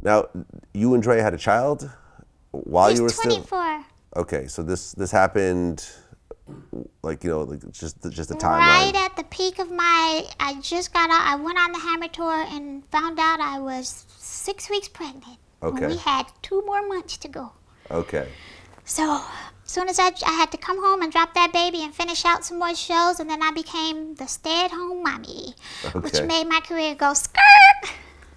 Now, you and Dre had a child while you were He's still? 24. Okay, so this happened, like, you know, like just the timeline. Right at the peak of I just got out. I went on the Hammer tour and found out I was 6 weeks pregnant. Okay. We had 2 more months to go. Okay. So as soon as I had to come home and drop that baby and finish out some more shows, and then I became the stay-at-home mommy, which made my career go skirt.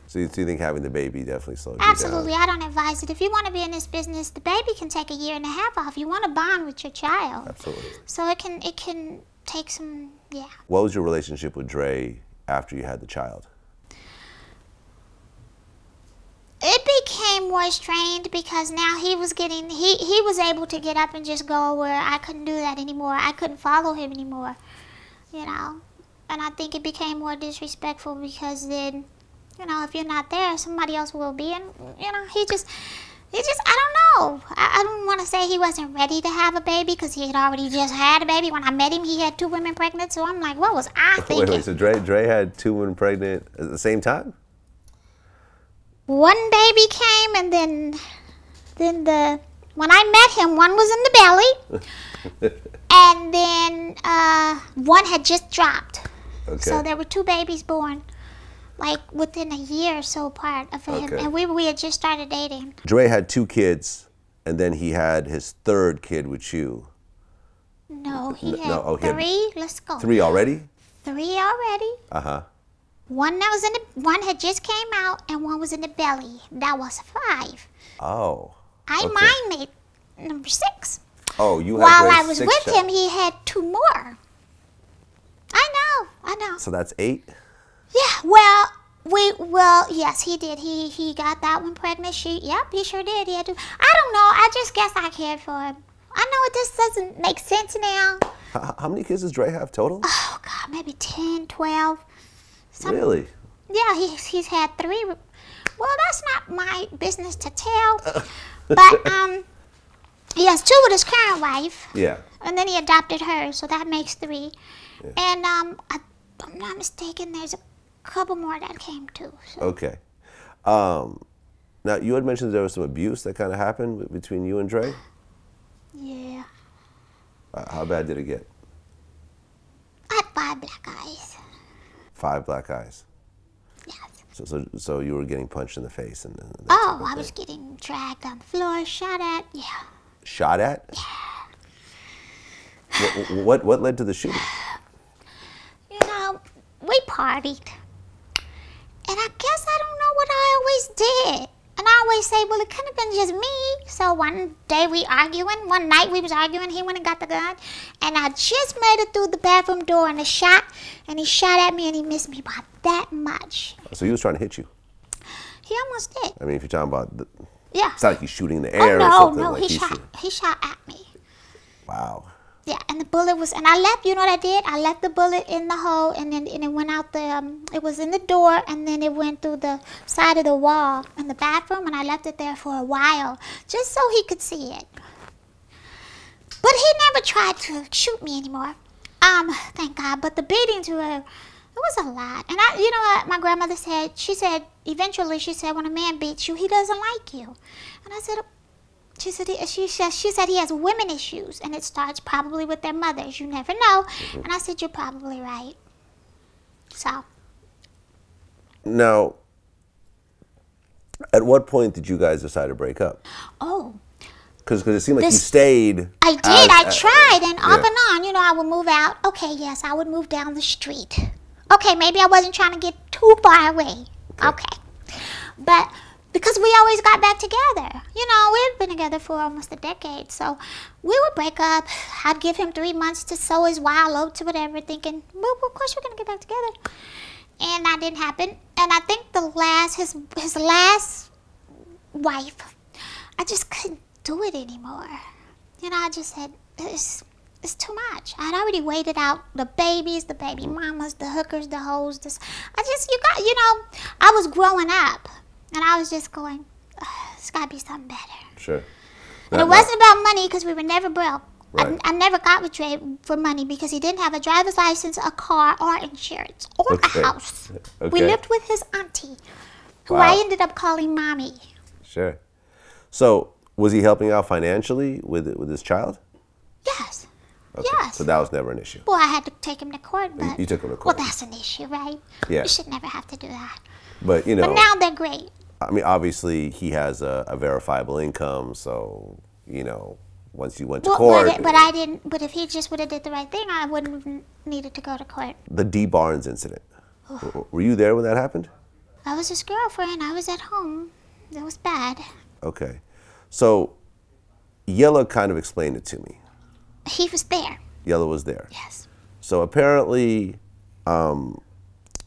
So you think having the baby definitely slowed you down? Absolutely, I don't advise it. If you want to be in this business, the baby can take 1.5 years off. You want to bond with your child. Absolutely. So it can take some, yeah. What was your relationship with Dre after you had the child? It became more strained because now he was able to get up and just go where I couldn't do that anymore. I couldn't follow him anymore, you know. And I think it became more disrespectful because then, you know, if you're not there, somebody else will be. And, you know, he just, I don't know. I don't want to say he wasn't ready to have a baby because he had already just had a baby. When I met him, he had 2 women pregnant. So I'm like, what was I thinking? Wait, so Dre had 2 women pregnant at the same time? One baby came, and then when I met him, one was in the belly, and then one had just dropped. Okay. So there were 2 babies born, like within 1 year or so apart of him, and we had just started dating. Dre had 2 kids, and then he had his 3rd kid with you. No, he had 3. Let's go. 3 already? 3 already. Uh-huh. One had just came out, and one was in the belly. That was 5. Oh. Mine made number 6. Oh, you had While Dre's I was 6 with child. him, he had 2 more. I know. So that's 8? Yeah, well, yes, he did. He got that one pregnant. Yep, he sure did. He had 2. I don't know. I just guess I cared for him. I know it just doesn't make sense now. How many kids does Dre have total? Oh, God, maybe 10, 12. Really? Yeah, he's had 3. Well, that's not my business to tell. But he has 2 with his current wife. Yeah. And then he adopted her, so that makes 3. Yeah. And if I'm not mistaken, there's a couple more that came too. So. Okay. Now, you had mentioned there was some abuse that kind of happened between you and Dre? Yeah. How bad did it get? I had 5 black eyes. 5 black eyes? Yes. So you were getting punched in the face? And I was getting dragged on the floor, shot at, yeah. Shot at? Yeah. What led to the shooting? You know, we partied. And I guess I don't know what I always did. And I always say, well, it could have been just me. So one day one night we was arguing, he went and got the gun. And I just made it through the bathroom door and he shot at me and he missed me by that much. So he was trying to hit you? He almost did. I mean, if you're talking about, yeah. It's not like he's shooting in the air no, or something. No, like he shot at me. Wow. Yeah, and the bullet was, and I left, you know what I did? I left the bullet in the hole, and it went out it was in the door, and then it went through the side of the wall in the bathroom, and I left it there for a while, just so he could see it. But he never tried to shoot me anymore. Thank God, but the beatings were, it was a lot. And you know what my grandmother said? Eventually she said, when a man beats you, he doesn't like you. And I said, she said he has women issues, and it starts probably with their mothers. You never know. Mm-hmm. And I said, you're probably right. So. Now, at what point did you guys decide to break up? Oh. Because it seemed like you stayed. I did. I tried, and off and on. You know, I would move out. Okay, yes, I would move down the street. Okay, maybe I wasn't trying to get too far away. Okay. But because we always got back together. You know, we've been together for almost a decade. So we would break up. I'd give him 3 months to sow his wild oats or whatever, thinking, well, of course we're going to get back together. And that didn't happen. And I think his last wife, I just couldn't do it anymore. You know, I just said, it's too much. I'd already waited out the babies, the baby mamas, the hookers, the hoes. I was growing up. And I was just going, it's got to be something better. Sure. And it wasn't about money because we were never broke. Right. I never got with Dre for money because he didn't have a driver's license, a car, or insurance, or a house. Okay. We lived with his auntie. who Wow. I ended up calling mommy. Sure. So, was he helping out financially with his child? Yes. Okay. Yes. So that was never an issue. Well, I had to take him to court, but You took him to court. well, that's an issue, right? Yeah. You should never have to do that. But, you know. But now they're great. I mean, obviously, he has a verifiable income, so, you know, once you went to court. But I didn't. But if he just would have did the right thing, I wouldn't have needed to go to court. The Dee Barnes Incident. Were you there when that happened? I was his girlfriend. I was at home. It was bad. Okay. So, Yella kind of explained it to me. He was there. Yella was there. Yes. So apparently,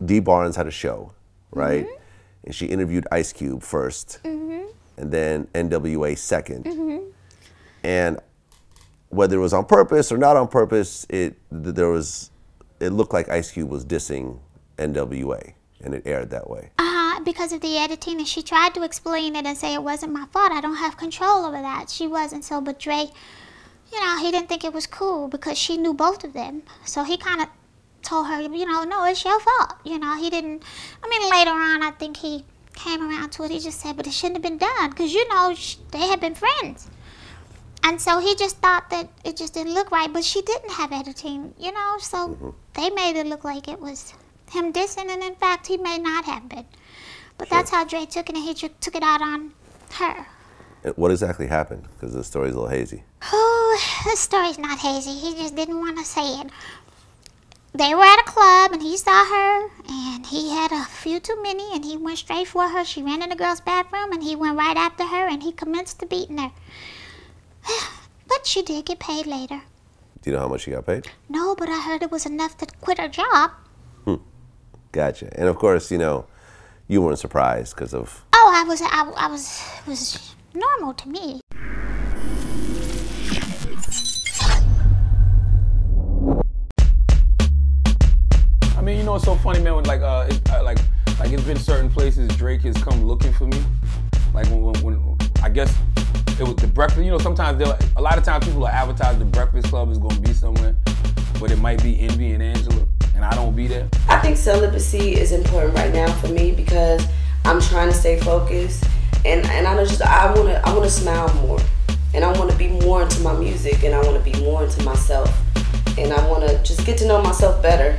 Dee Barnes had a show, right? Mm-hmm. And she interviewed Ice Cube first, and then NWA second. And whether it was on purpose or not on purpose, it looked like Ice Cube was dissing NWA, and it aired that way. Because of the editing, and she tried to explain it and say it wasn't my fault. I don't have control over that. She wasn't. So, but Dre, you know, he didn't think it was cool because she knew both of them. So he kind of told her, you know, no, it's your fault. You know, he didn't. I mean, later on, I think he came around to it. He just said, but it shouldn't have been done because, you know, they had been friends. And so he just thought that it just didn't look right. But she didn't have editing, you know, so they made it look like it was him dissing, and in fact, he may not have been. But that's how Dre took it, and he took it out on her. And what exactly happened? Because the story's a little hazy. Oh, this story's not hazy. He just didn't want to say it. They were at a club, and he saw her, and he had a few too many, and he went straight for her. She ran in the girl's bathroom, and he went right after her, and he commenced to beating her. But she did get paid later. Do you know how much she got paid? No, but I heard it was enough to quit her job. Gotcha. And of course, you know, you weren't surprised because of... Oh, it was normal to me. I mean, you know, it's so funny, man. When like it's been certain places Drake has come looking for me. Like when I guess it was the Breakfast. You know, sometimes a lot of times people will advertise the Breakfast Club is going to be somewhere, but it might be Envy and Angela, and I don't be there. I think celibacy is important right now for me because I'm trying to stay focused, and I want to smile more, and I want to be more into my music, and I want to be more into myself, and I want to just get to know myself better.